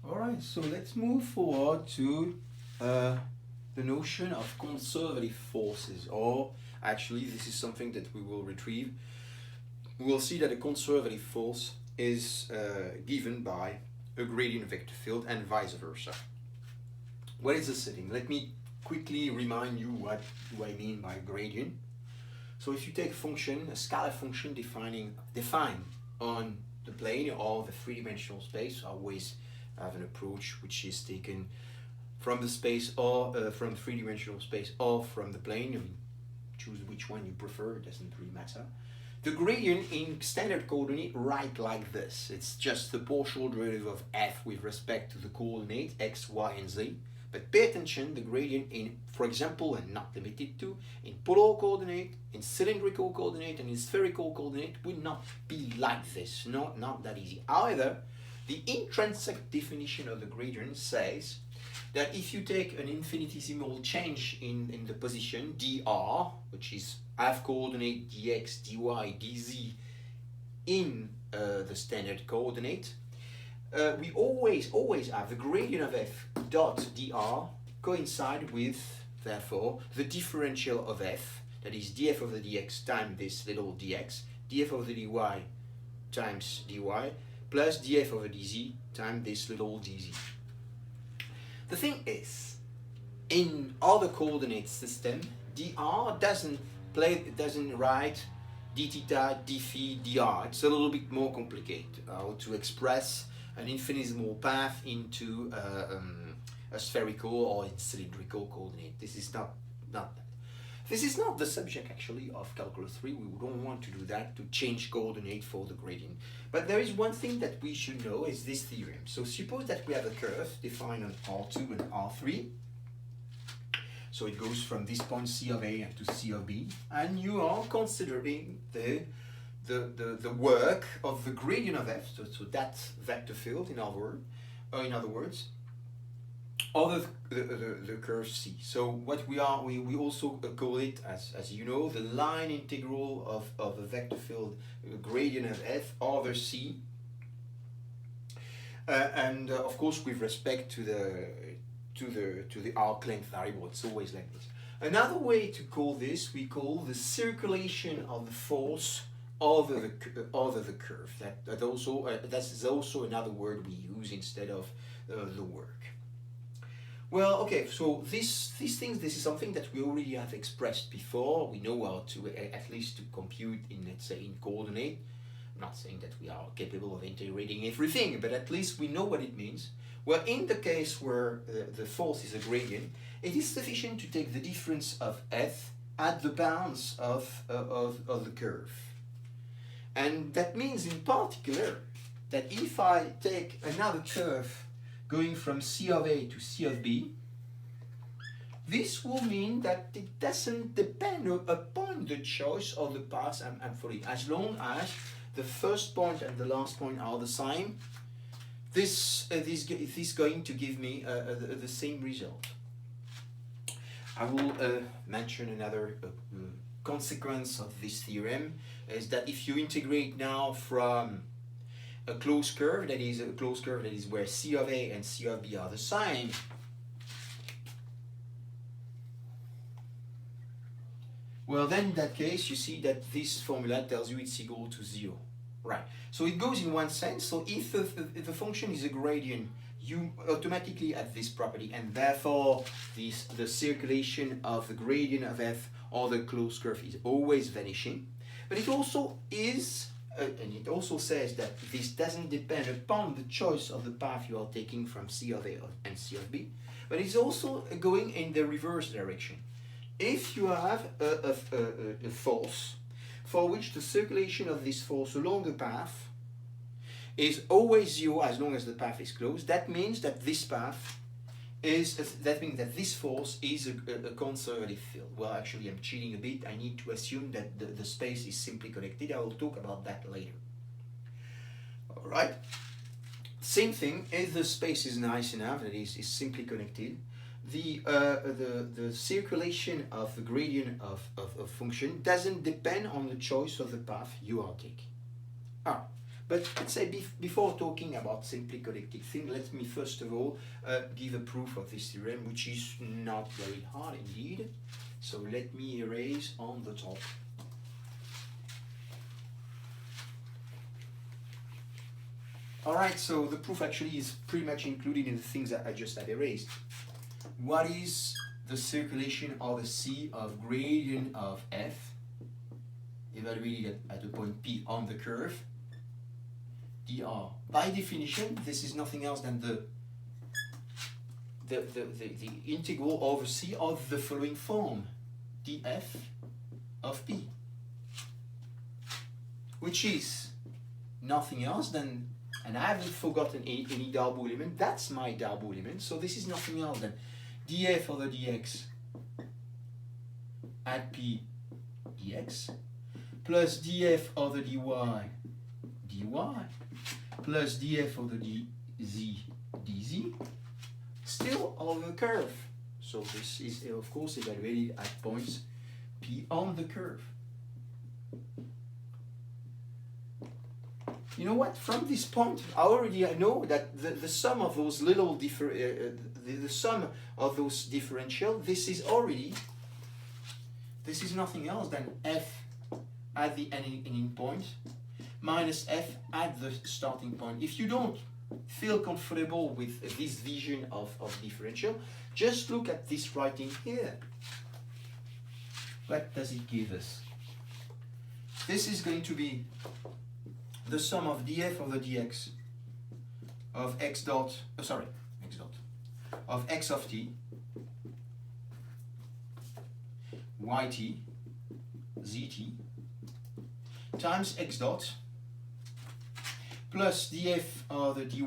Alright, so let's move forward to the notion of conservative forces, or actually this is something that we will retrieve. We will see that a conservative force is given by a gradient vector field and vice versa. What is the setting? Let me quickly remind you what do I mean by gradient. So if you take a function, a scalar function defined on the plane or the three-dimensional space, always have an approach which is taken from the space or from three-dimensional space or from the plane. I mean, choose which one you prefer, it doesn't really matter. The gradient in standard coordinate write like this. It's just the partial derivative of f with respect to the coordinate x, y, and z. But pay attention, the gradient in, for example, and not limited to, in polar coordinate, in cylindrical coordinate, and in spherical coordinate will not be like this. Not that easy. However, the intrinsic definition of the gradient says that if you take an infinitesimal change in the position, dr, which is half coordinate dx, dy, dz in the standard coordinate, we always have the gradient of f dot dr coincide with, therefore, the differential of f, that is df over the dx times this little dx, df over the dy times dy, plus df over dz times this little dz. The thing is, in other coordinate system, dr doesn't write d theta, d phi, dr. It's a little bit more complicated to express an infinitesimal path into a spherical or in cylindrical coordinate. This is not that. This is not the subject actually of calculus 3. We don't want to do that, to change coordinate for the gradient. But there is one thing that we should know is this theorem. So suppose that we have a curve defined on R2 and R3. So it goes from this point C of A to C of B, and you are considering the work of the gradient of f, so that vector field in other words, of the curve C. So what we also call it, as you know, the line integral of a vector field gradient of f over C, and of course with respect to the arc length variable. It's always like this. Another way to call this, we call the circulation of the force over the curve. That is also another word we use instead of the work. Well, okay, so these things, this is something that we already have expressed before. We know how to, at least to compute in, let's say, in coordinate. I'm not saying that we are capable of integrating everything, but at least we know what it means. Well, in the case where the force is a gradient, it is sufficient to take the difference of f at the bounds of the curve. And that means in particular that if I take another curve going from C of A to C of B, this will mean that it doesn't depend upon the choice of the path I'm following. As long as the first point and the last point are the same, this is going to give me the same result. I will mention another consequence of this theorem is that if you integrate now from a closed curve, that is where C of A and C of B are the same, well then in that case you see that this formula tells you it's equal to 0. Right. So it goes in one sense. So if the function is a gradient, you automatically have this property, and therefore the circulation of the gradient of f or the closed curve is always vanishing. But it also is, and it also says that this doesn't depend upon the choice of the path you are taking from C of A and C of B, but it's also going in the reverse direction. If you have a force for which the circulation of this force along the path is always 0 as long as the path is closed, that means that this path is, that means that this force is a conservative field. Well, actually I'm cheating a bit. I need to assume that the space is simply connected. I will talk about that later. Alright. Same thing, if the space is nice enough, that is simply connected, the circulation of the gradient of a function doesn't depend on the choice of the path you are taking. But let's say before talking about simply collecting things, let me first of all give a proof of this theorem, which is not very hard indeed. So let me erase on the top. Alright, so the proof actually is pretty much included in the things that I just had erased. What is the circulation of the C of gradient of f evaluated at a point P on the curve dr? By definition, this is nothing else than the integral over C of the following form, df of P, which is nothing else than, and I haven't forgotten any Darboux element, that's my Darboux element, so this is nothing else than df over dx at P dx plus df over dy plus df over dz dz, still over the curve. So this is of course evaluated at points P on the curve. You know what? From this point, I know that the sum of those little the sum of those differential, this is nothing else than f at the ending point minus f at the starting point. If you don't feel comfortable with this vision of differential, just look at this writing here. What does it give us? This is going to be the sum of df over dx of x dot, of x of t, yt, zt, times x dot, plus df over dy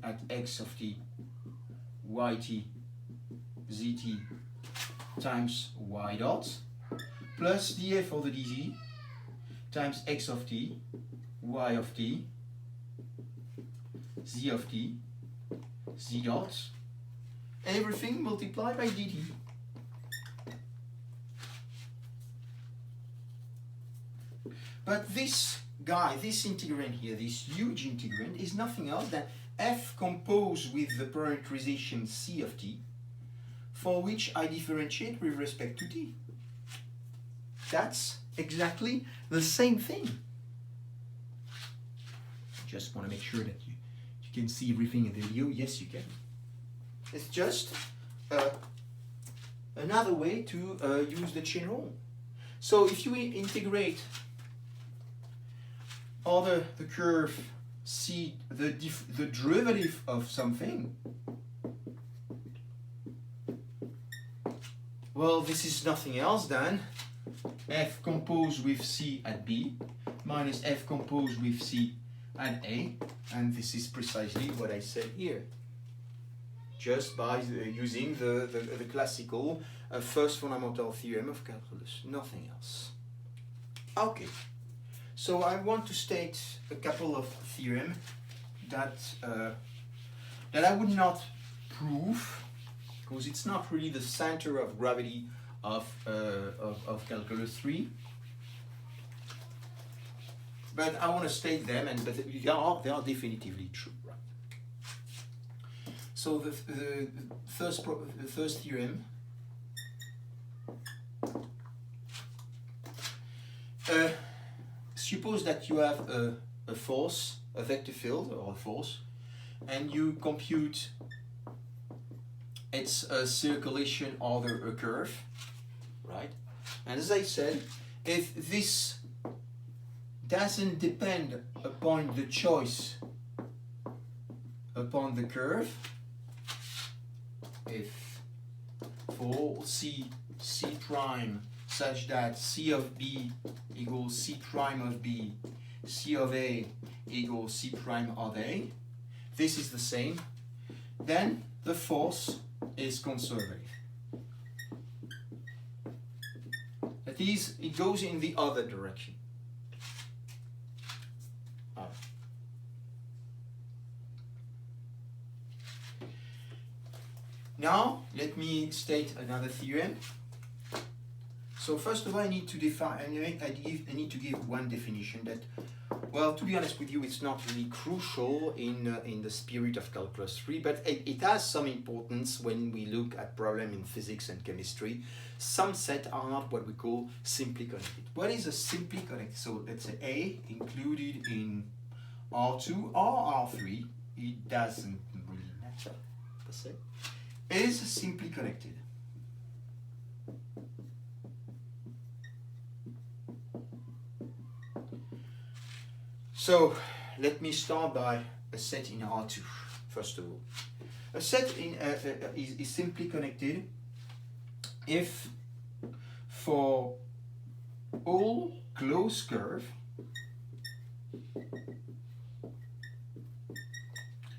at x of t, yt, zt, times y dot, plus df over dz, times x of t, y of t, z of t, z dot, everything multiplied by dt. But this guy, this integrand here, this huge integrand, is nothing else than f composed with the parameterization c of t, for which I differentiate with respect to t. That's exactly the same thing. Just want to make sure that you can see everything in the video. Yes, you can. It's just another way to use the chain rule. So if you integrate over the curve C, the derivative of something, well, this is nothing else than f composed with C at B minus f composed with C at A, and this is precisely what I said here, just by using the classical first fundamental theorem of calculus, nothing else. Okay, so I want to state a couple of theorems that I would not prove, because it's not really the center of gravity of calculus 3. But I want to state them, and but they are definitively true, right? So the first theorem, suppose that you have a force, a vector field or a force, and you compute its circulation over a curve, right? And as I said, if this doesn't depend upon the choice upon the curve, if for C prime such that C of B equals C prime of B, C of A equals C prime of A, this is the same, then the force is conservative. That is, it goes in the other direction. Now, let me state another theorem. So first of all, I need to define, I need to give one definition that well, to be honest with you, it's not really crucial in the spirit of Calculus 3, but it has some importance when we look at problems in physics and chemistry. Some sets are not what we call simply connected. What is a simply connected? So let's say A included in R2 or R3, it doesn't really matter per se, is simply connected. So let me start by a set in R2, first of all. A set in, is simply connected if for all closed curve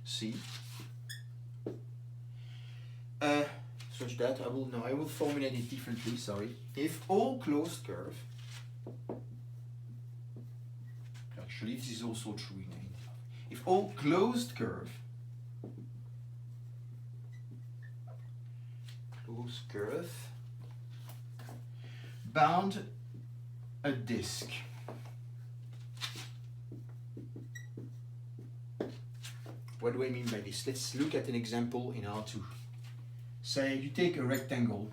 C such that I will formulate it differently, sorry. If all closed curve, actually this is also true in if all closed curve bound a disk. What do I mean by this? Let's look at an example in R2. Say you take a rectangle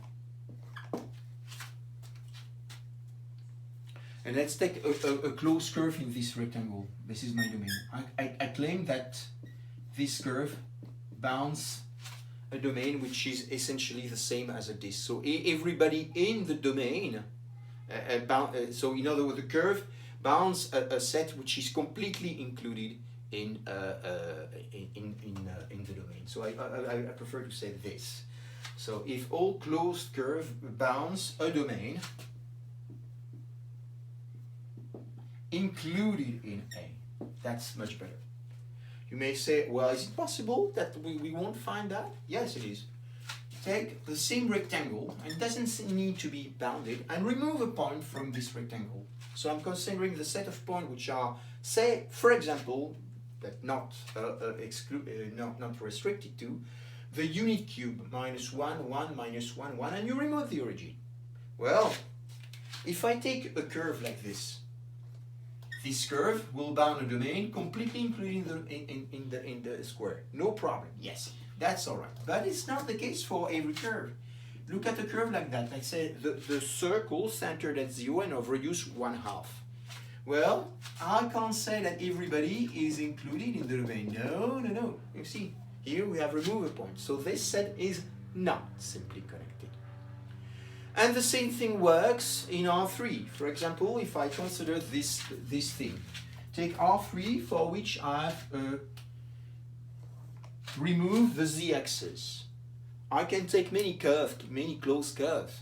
and let's take a closed curve in this rectangle. This is my domain. I claim that this curve bounds a domain which is essentially the same as a disk. So everybody in the domain, so in other words, the curve bounds a set which is completely included in the domain. So I prefer to say this. So if all closed curve bounds a domain included in A, that's much better. You may say, well, is it possible that we won't find that? Yes, it is. Take the same rectangle, and it doesn't need to be bounded, and remove a point from this rectangle. So I'm considering the set of points which are, say, for example, but not restricted to, the unit cube, -1, 1, -1, 1, and you remove the origin. Well, if I take a curve like this curve will bound a domain completely including in the square. No problem. Yes, that's all right. But it's not the case for every curve. Look at a curve like that. Let's say the circle centered at 0 and of radius 1/2. Well, I can't say that everybody is included in the domain. No. You see, here we have removed a point. So this set is not simply connected. And the same thing works in R3. For example, if I consider this thing, take R3 for which I've removed the z-axis. I can take many closed curves,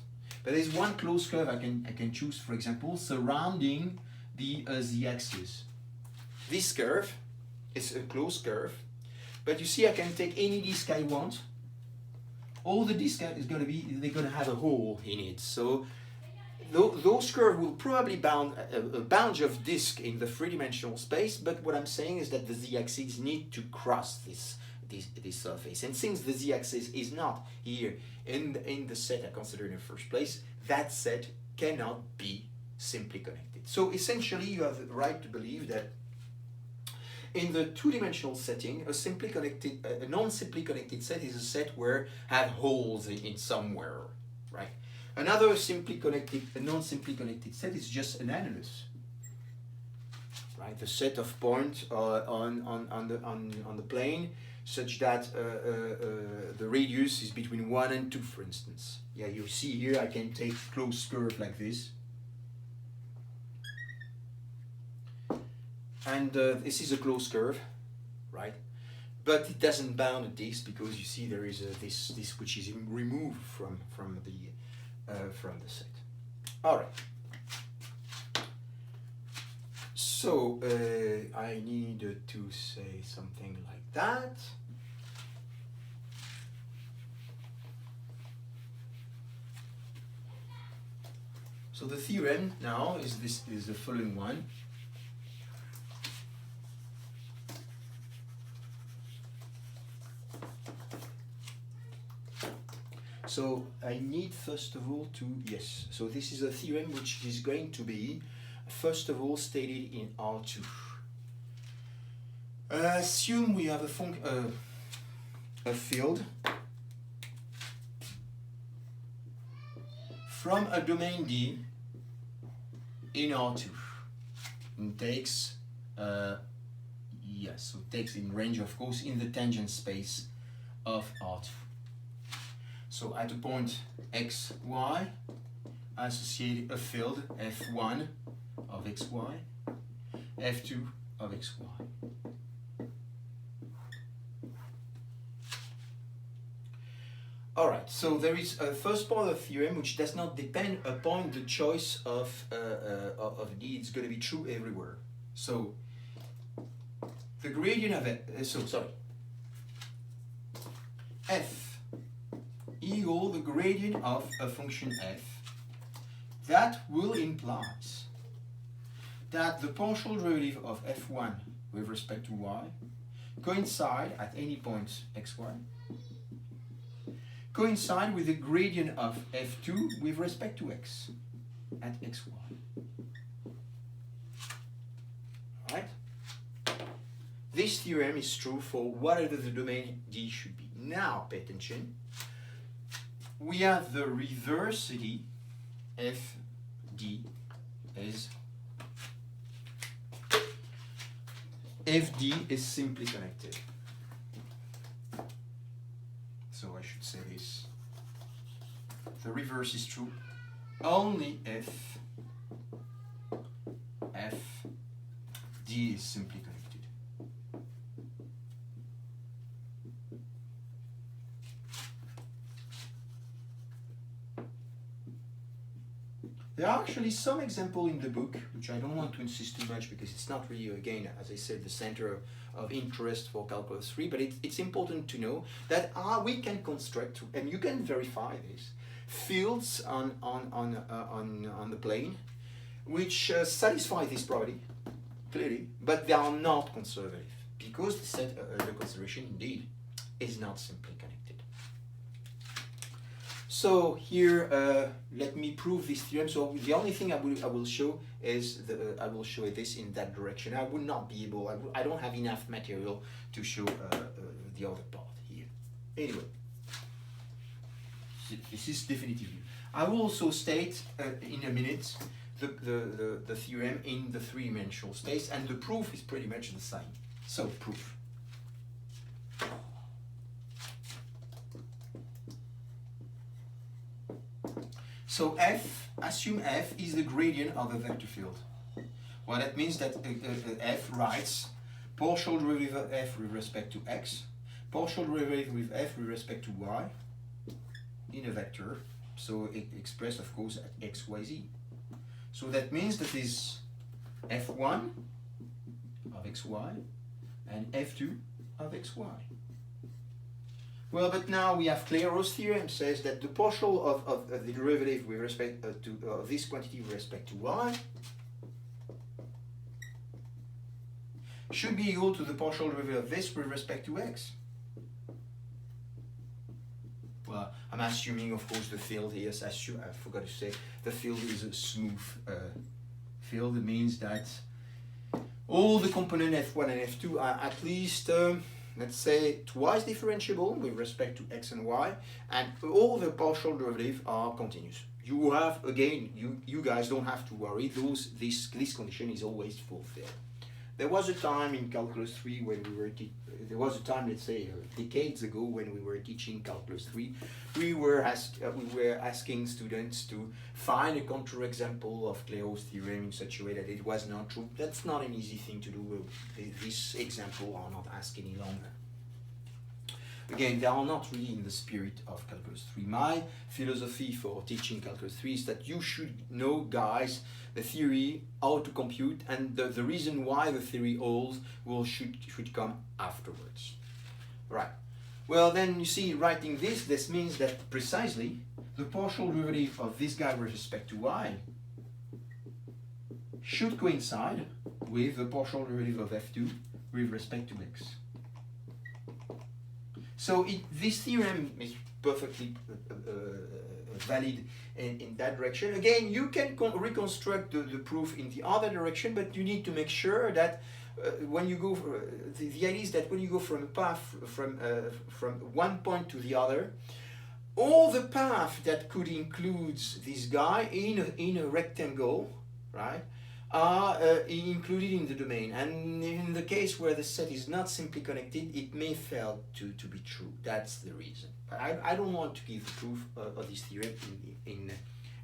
but there's one closed curve I can choose, for example, surrounding the z-axis. This curve is a closed curve, but you see I can take any disk I want. All the disk is going to be, they're going to have a hole in it. So those curves will probably bound a bunch of disk in the three-dimensional space, but what I'm saying is that the z-axis need to cross this surface. And since the z-axis is not here in the set I consider in the first place, that set cannot be simply connected. So essentially you have the right to believe that in the two-dimensional setting, a non-simply connected set is a set where have holes in somewhere, right? Another non-simply connected set is just an annulus, right? The set of points on the plane such that the radius is between 1 and 2, for instance. Yeah, you see here I can take closed curve like this. And this is a closed curve, right? But it doesn't bound a disk because you see there is this which is removed from the set. All right. So I need to say something like that. So the theorem now is the following one. So I need first of all so this is a theorem which is going to be first of all stated in R2. Assume we have a field from a domain D in R2 and takes so takes in range, of course, in the tangent space of R2. So at a point x, y, I associate a field f1 of xy, f2 of xy. Alright, so there is a first part of the theorem which does not depend upon the choice of D. It's going to be true everywhere. So the gradient of f equal the gradient of a function f. That will imply that the partial derivative of f1 with respect to y coincide at any point xy coincide with the gradient of f2 with respect to x at xy. Right? This theorem is true for whatever the domain D should be. Now, pay attention. We have the reversity fD is fD is simply connected. So I should say this. The reverse is true only if fD is simply connected. There are actually some examples in the book, which I don't want to insist too much because it's not really, again, as I said, the center of interest for Calculus 3, but it's important to know that we can construct, and you can verify this, fields on the plane which satisfy this property, clearly, but they are not conservative because the consideration, indeed, is not simply connected. So here, let me prove this theorem. So the only thing I will show is I will show this in that direction. I would not be able. I don't have enough material to show the other part here. Anyway, this is definitively. I will also state in a minute the theorem in the three-dimensional space, and the proof is pretty much the same. So proof. So assume f is the gradient of a vector field. Well, that means that f writes partial derivative of f with respect to x, partial derivative with f with respect to y in a vector. So it expressed, of course, at x, y, z. So that means that is f1 of xy and f2 of xy. Well, but now we have Clairaut's theorem says that the partial of the derivative with respect to this quantity with respect to y should be equal to the partial derivative of this with respect to x. Well, I'm assuming, of course, the field here, I forgot to say, the field is a smooth field. It means that all the components f1 and f2 are at least let's say twice differentiable with respect to x and y, and all the partial derivatives are continuous. You have, again, you guys don't have to worry, this condition is always fulfilled. There was a time in Calculus 3 when we were there was a time, let's say, decades ago when we were teaching Calculus 3, we were asking students to find a counterexample of Clairaut's theorem in such a way that it was not true. That's not an easy thing to do. This example are not asked any longer. Again, they are not really in the spirit of Calculus 3. My philosophy for teaching Calculus 3 is that you should know, guys, the theory, how to compute, and the reason why the theory holds should come afterwards. Right. Well, then you see, writing this means that precisely the partial derivative of this guy with respect to y should coincide with the partial derivative of f2 with respect to x. So this theorem is perfectly valid in that direction. Again, you can reconstruct the proof in the other direction, but you need to make sure that when you go, the idea is that when you go from a path from one point to the other, all the path that could include this guy in a rectangle, right, are included in the domain. And in the case where the set is not simply connected, it may fail to be true. That's the reason. I don't want to give the proof of this theorem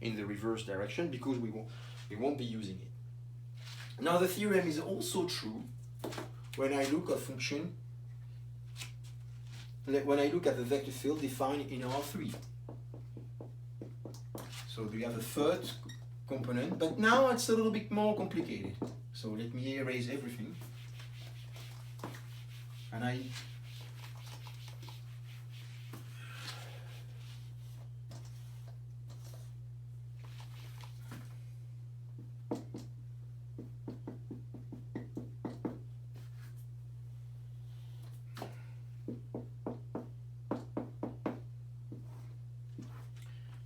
in the reverse direction, because we won't be using it. Now the theorem is also true when I look at function, when I look at the vector field defined in R3. So we have a third component, but now it's a little bit more complicated. So let me erase everything. And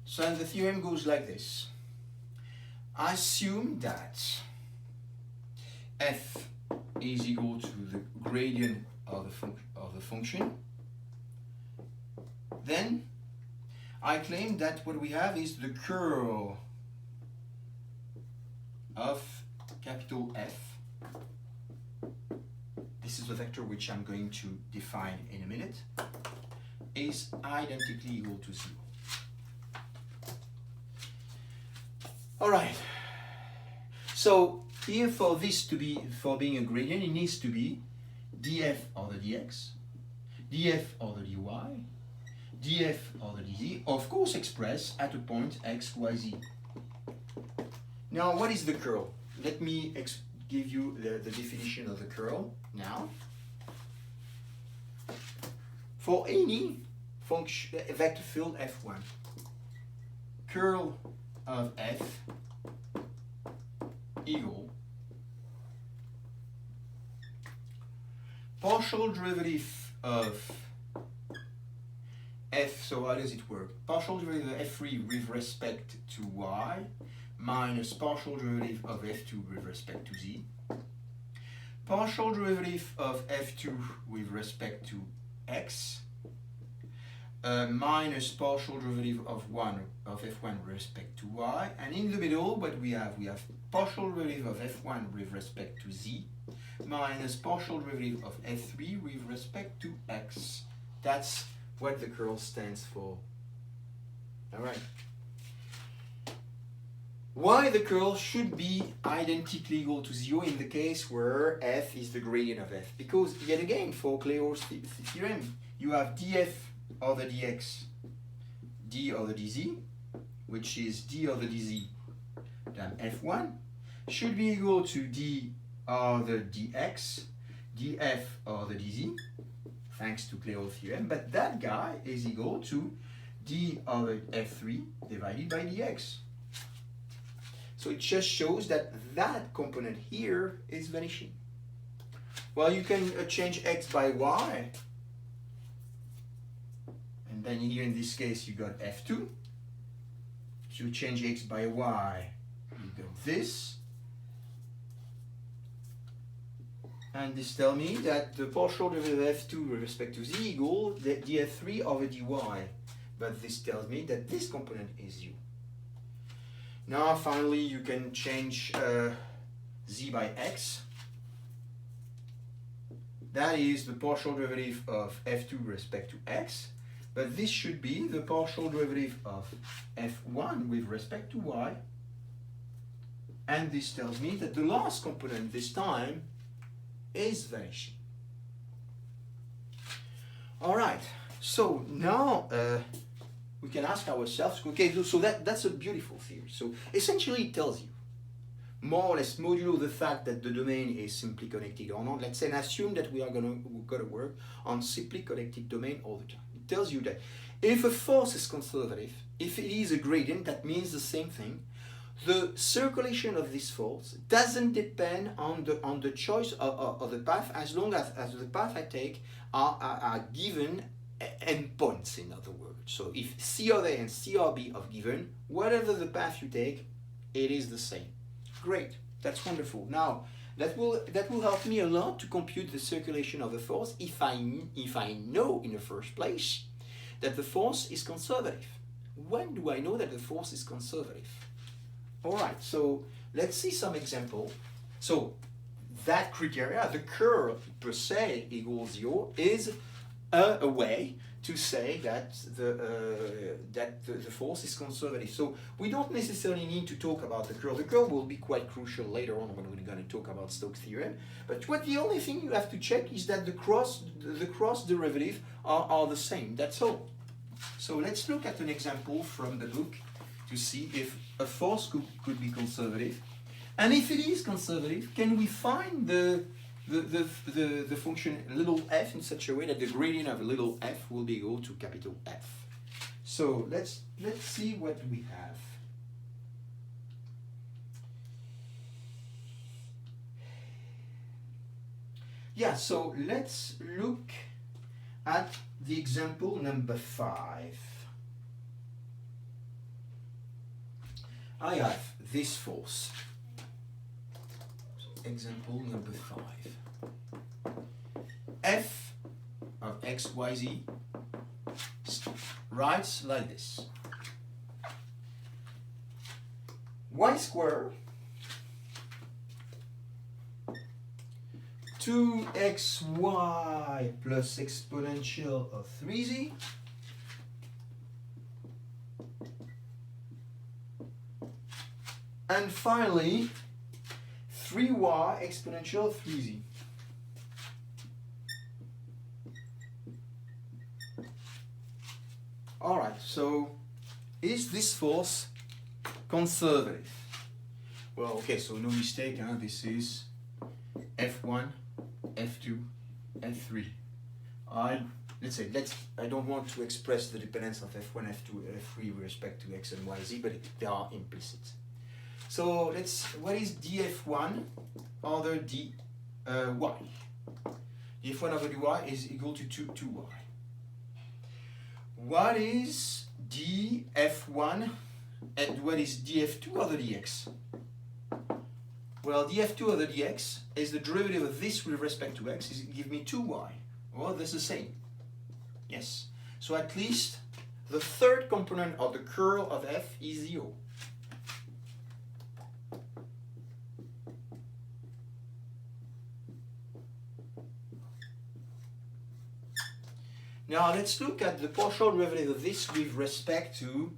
so the theorem goes like this. Assume that f is equal to the gradient of the function. Then I claim that what we have is the curl of capital F. This is the vector which I'm going to define in a minute, is identically equal to 0. All right. So here, for this to be, for being a gradient, it needs to be df over dx, df over dy, df over dz, of course expressed at a point x, y, z. Now, what is the curl? Let me give you the definition of the curl now. For any function, vector field f1, curl of f equal partial derivative of f, so how does it work? Partial derivative of f3 with respect to y minus partial derivative of f2 with respect to z, partial derivative of f2 with respect to x, minus partial derivative of f1 with respect to y, and in the middle what we have partial derivative of f1 with respect to z minus partial derivative of f3 with respect to x. That's what the curl stands for. All right. Why the curl should be identically equal to 0 in the case where f is the gradient of f? Because yet again, for Clairaut's theorem, you have df over dx, d over dz, which is d over dz times f1, should be equal to d over dx, df over dz, thanks to Clairaut's theorem, but that guy is equal to d over f3 divided by dx. So it just shows that that component here is vanishing. Well, you can change x by y, and then here in this case you got f2. If you change x by y, you got this. And this tells me that the partial derivative of f2 with respect to z equal the df3 over dy. But this tells me that this component is u. Now finally you can change z by x. That is the partial derivative of f2 with respect to x. But this should be the partial derivative of f1 with respect to y. And this tells me that the last component this time is vanishing. All right, so now we can ask ourselves, okay, so that's a beautiful theory. So essentially it tells you, more or less modulo the fact that the domain is simply connected or not. Let's say and assume that we're gonna work on simply connected domain all the time. It tells you that if a force is conservative, if it is a gradient, that means the same thing. The circulation of this force doesn't depend on the choice of the path, as long as the path I take are given endpoints, in other words. So if C of A and C of B are given, whatever the path you take, it is the same. Great, that's wonderful. Now That will help me a lot to compute the circulation of the force if I know in the first place that the force is conservative. When do I know that the force is conservative? All right, so let's see some example. So that criteria, the curl per se equals 0, is a way to say that the force is conservative. So we don't necessarily need to talk about the curl. The curl will be quite crucial later on when we're going to talk about Stokes' theorem. But the only thing you have to check is that the cross derivative are the same. That's all. So let's look at an example from the book to see if a force could be conservative. And if it is conservative, can we find the function little f in such a way that the gradient of little f will be equal to capital F? So let's see what we have. Yeah, so let's look at the example number 5. I have this force. Example number 5. F of x, y, z writes like this. Y squared 2xy plus exponential of 3z and finally 3y exponential of 3z. Alright, so is this force conservative? Well, okay, so no mistake, huh? This is F1, F2, F3. I don't want to express the dependence of F1, F2, F3 with respect to x and y, z, but they are implicit. So what is df1 over dy? df1 over dy is equal to 2y. What is df1 and what is df2 over dx? Well, df2 over dx is the derivative of this with respect to x. Is give me 2y. Well, that's the same. Yes. So at least the third component of the curl of f is 0. Now let's look at the partial derivative of this with respect to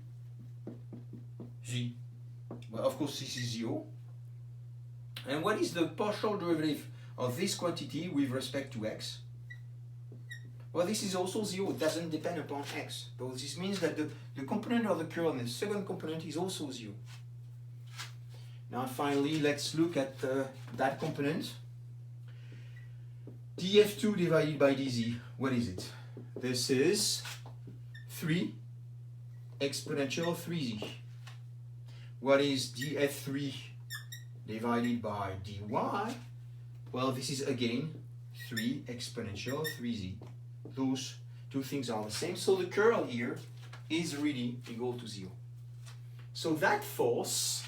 z. Well, of course, this is 0. And what is the partial derivative of this quantity with respect to x? Well, this is also 0. It doesn't depend upon x. So this means that the component of the curl and the second component is also 0. Now finally, let's look at that component. df2 divided by dz. What is it? This is 3 exponential 3z. What is df3 divided by dy? Well, this is again 3 exponential 3z. Those two things are the same. So the curl here is really equal to 0. So that force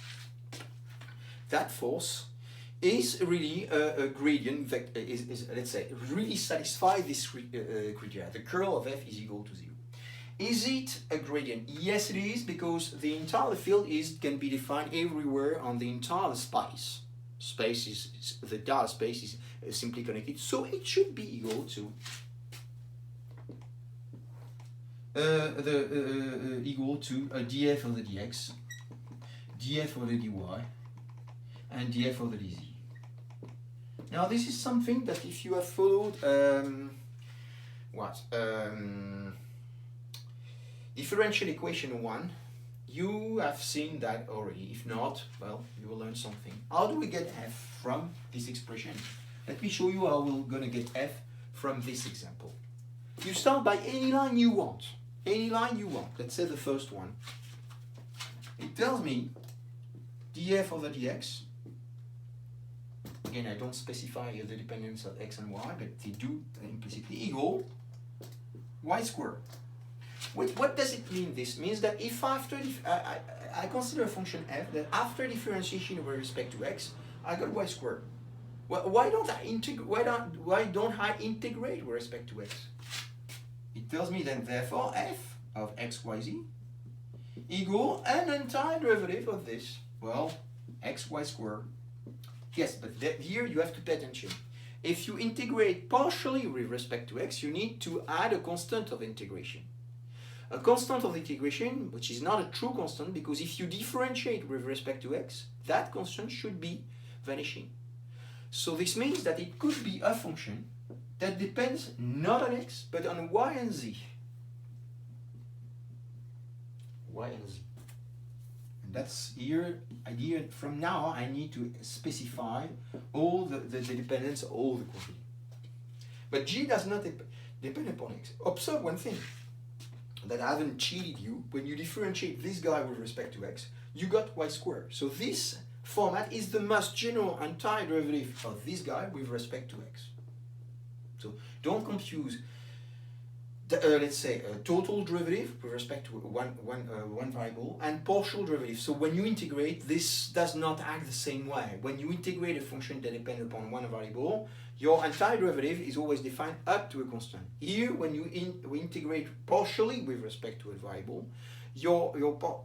is really a gradient vector, let's say, really satisfy this criteria. The curl of f is equal to 0. Is it a gradient? Yes, it is, because the entire field can be defined everywhere on the entire space. The entire space is simply connected, so it should be equal to df over dx, df over dy, and df over dz. Now this is something that if you have followed differential equation 1, you have seen that already. If not, well, you will learn something. How do we get f from this expression? Let me show you how we're going to get f from this example. You start by any line you want. Any line you want. Let's say the first one. It tells me df over dx. Again, I don't specify the dependence of x and y, but they do implicitly equal y squared. What does it mean? This means that if after I consider a function f that after differentiation with respect to x, I got y squared. Why don't I integrate with respect to x? It tells me then therefore f of xyz equal an antiderivative of this. Well, xy squared. Yes, but here you have to pay attention. If you integrate partially with respect to x, you need to add a constant of integration. A constant of integration, which is not a true constant, because if you differentiate with respect to x, that constant should be vanishing. So this means that it could be a function that depends not on x, but on y and z. Y and z. And that's here, from now I need to specify all the dependence of all the quantity. But g does not depend upon x. Observe one thing, that I haven't cheated you. When you differentiate this guy with respect to x, you got y squared. So this format is the most general antiderivative of this guy with respect to x. So don't confuse let's say a total derivative with respect to one variable and partial derivative. So when you integrate, this does not act the same way. When you integrate a function that depends upon one variable, your antiderivative is always defined up to a constant. Here, when we integrate partially with respect to a variable, your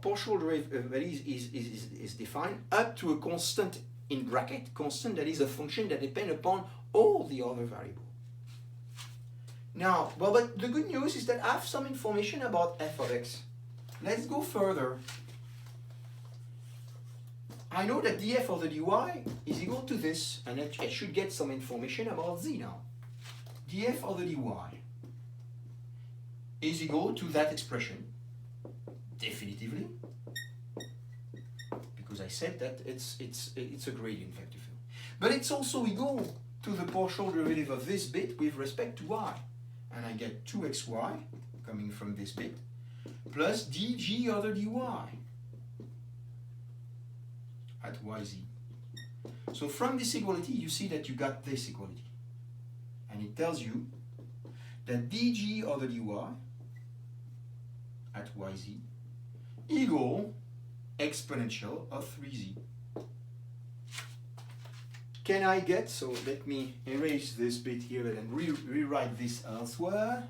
partial derivative is defined up to a constant, in bracket, constant that is a function that depends upon all the other variables. Now, well, but the good news is that I have some information about f of x. Let's go further. I know that df of the dy is equal to this, and I should get some information about z now. df of the dy is equal to that expression, definitively, because I said that it's a gradient vector field. But it's also equal to the partial derivative of this bit with respect to y. And I get 2xy coming from this bit, plus dg other dy at yz. So from this equality, you see that you got this equality. And it tells you that dg other dy at yz equal exponential of 3z. Can I get, so let me erase this bit here and rewrite this elsewhere.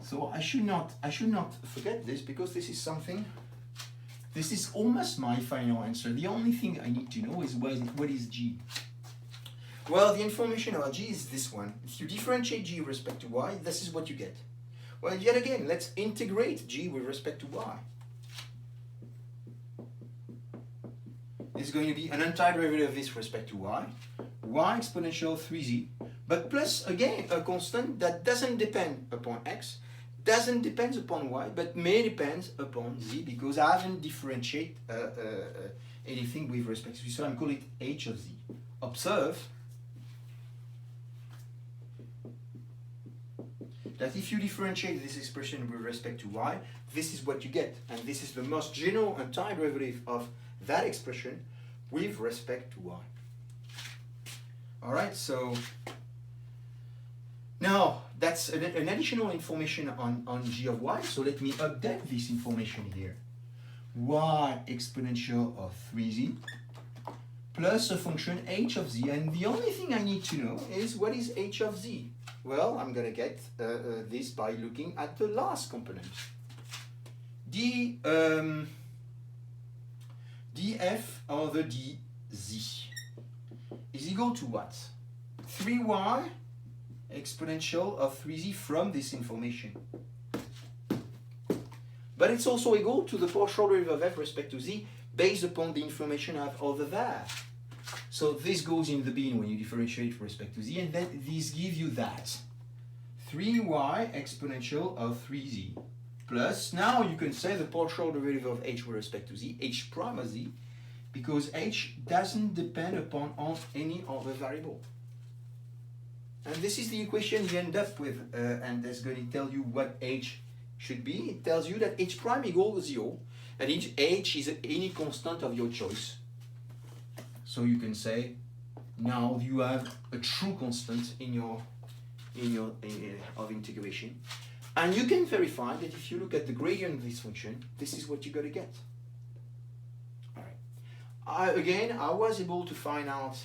So I should not forget this, because this is almost my final answer. The only thing I need to know is what is g. Well, the information about g is this one. If you differentiate g with respect to y, this is what you get. Well, yet again, let's integrate g with respect to y. It's going to be an antiderivative of this with respect to y exponential 3z, but plus, again, a constant that doesn't depend upon x, doesn't depend upon y, but may depend upon z, because I haven't differentiated anything with respect to z, so I'm calling it h of z. Observe that if you differentiate this expression with respect to y, this is what you get. And this is the most general antiderivative of that expression with respect to y. All right, so now that's an additional information on g of y. So let me update this information here. Y exponential of 3z plus a function h of z. And the only thing I need to know is what is h of z. Well, I'm going to get this by looking at the last component. df over dz is equal to what? 3y exponential of 3z from this information. But it's also equal to the partial derivative of f with respect to z based upon the information I have over there. So this goes in the bin when you differentiate with respect to z, and then these give you that. 3y exponential of 3z plus, now you can say the partial derivative of h with respect to z, h prime of z, because h doesn't depend upon any other variable. And this is the equation you end up with, and that's going to tell you what h should be. It tells you that h prime equals 0, and h is any constant of your choice. So you can say, now you have a true constant in your of integration. And you can verify that if you look at the gradient of this function, this is what you're going to get. All right. Again, I was able to find out,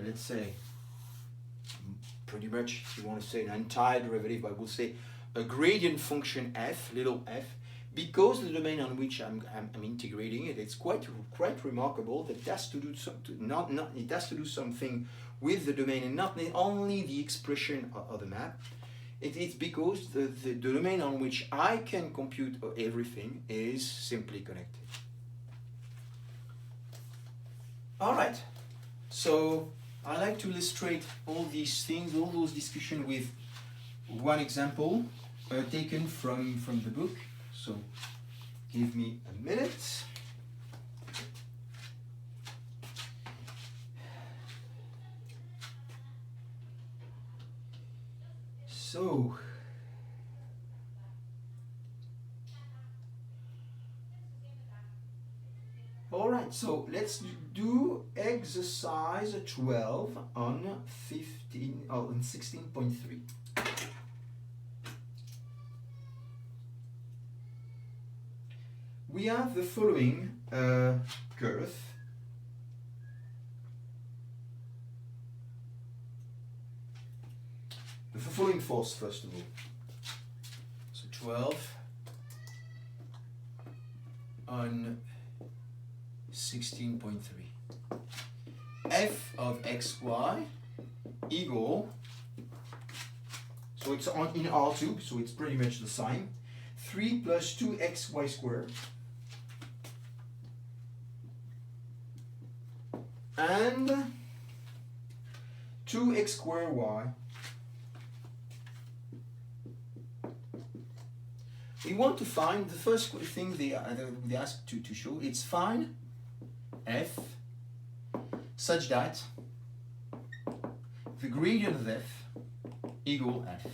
let's say, pretty much, if you want to say an entire derivative, I will say a gradient function f, little f, because the domain on which I'm integrating it, it's quite remarkable that it has to do it has to do something with the domain and not only the expression of the map. It's because the domain on which I can compute everything is simply connected. All right, so I like to illustrate all these things, all those discussions with one example taken from the book. So give me a minute. So all right, so let's do exercise 12 on 16.3. We have the following curve. The following force, first of all. So 12 on 16.3. F of xy equal, so it's in R2, so it's pretty much the same. 3 plus 2xy squared. And 2x squared y. We want to find the first thing they ask to show. It's find f such that the gradient of f equal f.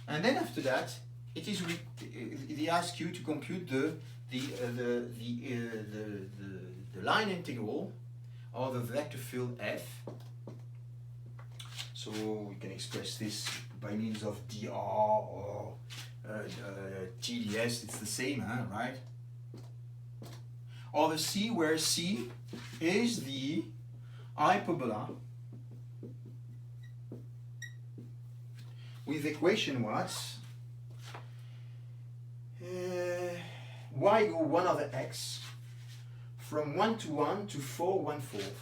And then after that, they ask you to compute the line integral of the vector field f. So we can express this by means of dr or TDS, it's the same, right? Or the C, where C is the hyperbola with equation what's y equal 1 over x from 1 to 1 to 4 1/4.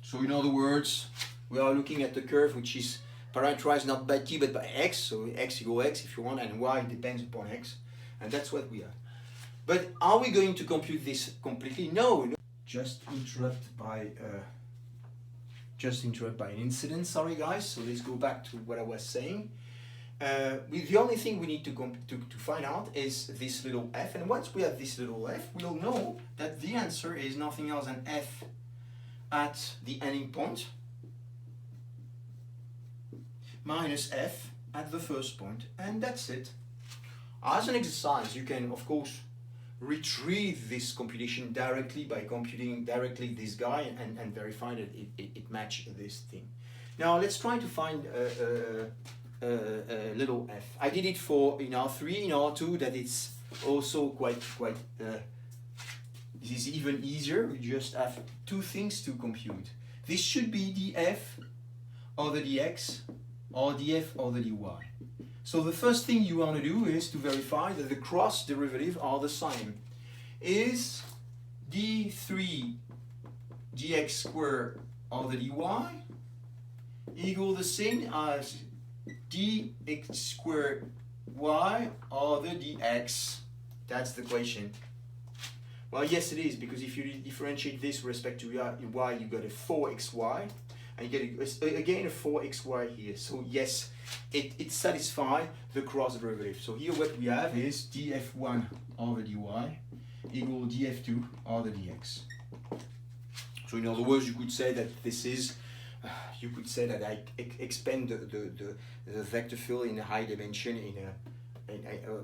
So in other words, we are looking at the curve which is parameterized not by t but by x, so x equal x if you want, and y depends upon x, and that's what we have. But are we going to compute this completely? No. Just interrupt by an incident. Sorry guys. So let's go back to what I was saying. The only thing we need to find out is this little f, and once we have this little f, we'll know that the answer is nothing else than f at the ending point minus f at the first point, and that's it. As an exercise, you can of course retrieve this computation directly by computing directly this guy and verify that it matches this thing. Now let's try to find little f. I did it for in R3, in R2 that it's also quite this is even easier. We just have two things to compute. This should be df or the dx or df or the dy. So the first thing you want to do is to verify that the cross derivative are the same. Is d3 dx squared or the dy equal the same as dx squared y or the dx? That's the question. Well, yes it is, because if you differentiate this with respect to y, you got a 4xy, and you get again a 4xy here. So yes, it satisfies the cross derivative. So here what we have is df1 over dy equal df2 over dx. So in other words, you could say that this is, I expand the vector field in a high dimension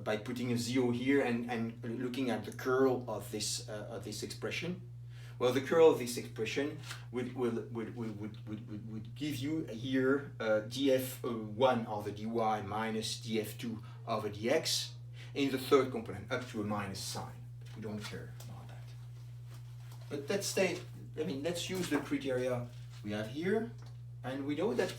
by putting a 0 here and looking at the curl of this expression. Well, the curl of this expression would give you here df1 over dy minus df2 over dx in the third component, up to a minus sign. We don't care about that. But let's use the criteria we have here, and we know that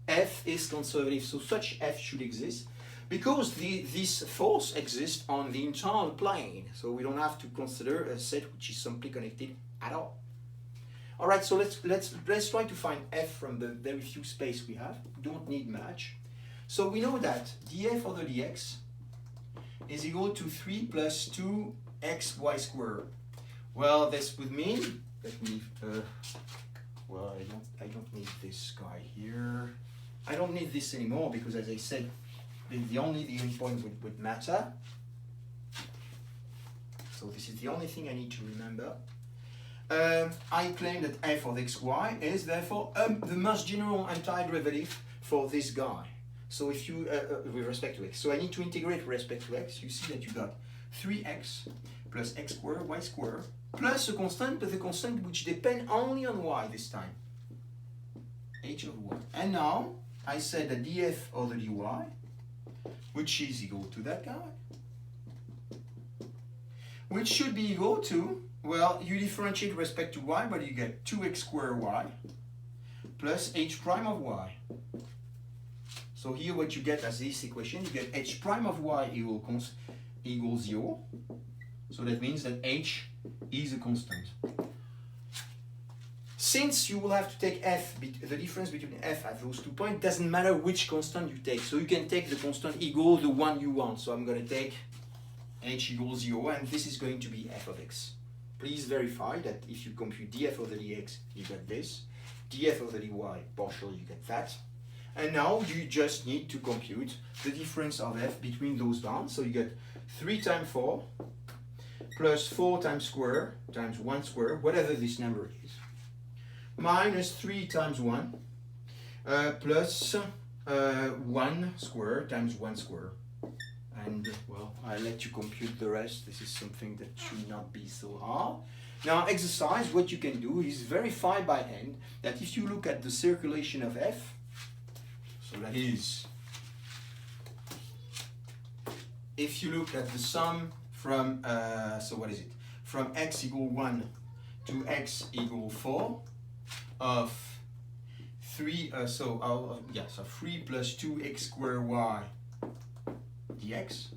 f is conservative, so such f should exist, because this force exists on the entire plane, so we don't have to consider a set which is simply connected at all. All right, so let's try to find f from the very few space we have. We don't need much. So we know that df over dx is equal to 3 plus 2xy squared. Well, this would mean that well, I don't need this guy here. I don't need this anymore because, as I said, the only point would matter. So this is the only thing I need to remember. I claim that f of xy is therefore the most general antiderivative for this guy. So if you, with respect to x, so I need to integrate with respect to x. You see that you got 3x plus x squared, y squared, plus a constant, but the constant which depends only on y this time, h of y. And now I said that df over dy, which is equal to that guy, which should be equal to, well, you differentiate with respect to y, but you get 2x squared y plus h prime of y. So here what you get as this equation, you get h prime of y equals 0. So that means that h is a constant. Since you will have to take f, the difference between f at those 2 points, doesn't matter which constant you take. So you can take the constant equal the one you want. So I'm going to take h equals 0, and this is going to be f of x. Please verify that if you compute df over dx, you get this. df over dy, partial, you get that. And now you just need to compute the difference of f between those bounds. So you get 3 times 4 plus 4 times square times 1 square, whatever this number is, minus 3 times 1 plus 1 square times 1 square. And well, I'll let you compute the rest. This is something that should not be so hard. Now exercise, what you can do is verify by hand that if you look at the circulation of f, so that is, if you look at the sum from, so what is it? From x equal 1 to x equal 4 of 3, so 3 plus 2x squared y dx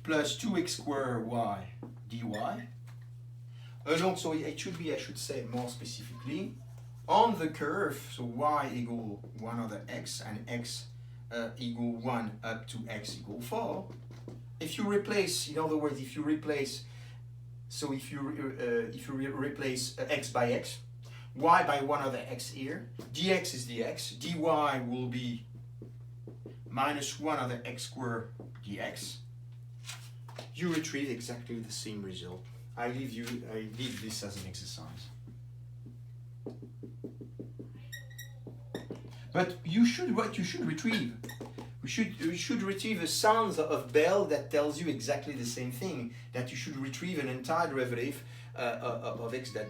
plus 2x squared y dy along, so it should be, I should say more specifically, on the curve, so y equal 1 over x and x equal 1 up to x equal 4. If you replace, in other words, if you replace, so if you replace x by x, y by 1 over x here, dx is dx, dy will be minus 1 over x squared dx, you retrieve exactly the same result. I leave this as an exercise. But what you should retrieve, you should retrieve a sound of bell that tells you exactly the same thing, that you should retrieve an entire derivative of x that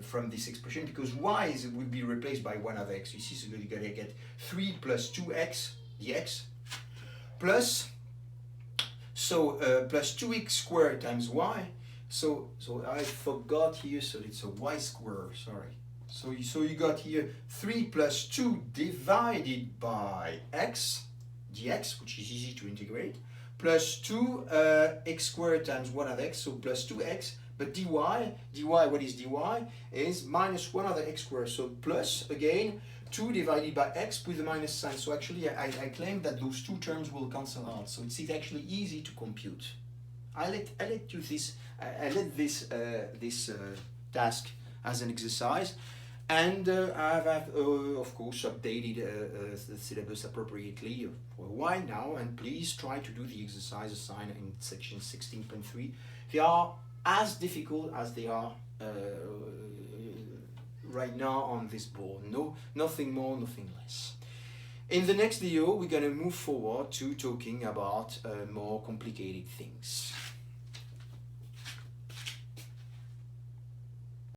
from this expression, because y would be replaced by 1 over x. You see, so you're going to get 3 plus 2x dx plus, plus 2x squared times y. So I forgot here, so it's a y squared, sorry. So you got here 3 plus 2 divided by x dx, which is easy to integrate, plus 2 x squared times 1 over x, so plus 2x, but dy, what is dy? Is minus 1 over x squared, so plus, again, 2 divided by x with a minus sign. So actually I claim that those two terms will cancel out, so it's actually easy to compute. I let this task as an exercise, and I've of course updated the syllabus appropriately for a while now, and please try to do the exercise assigned in section 16.3. They are as difficult as they are right now on this board. No, nothing more, nothing less. In the next video, we're going to move forward to talking about more complicated things.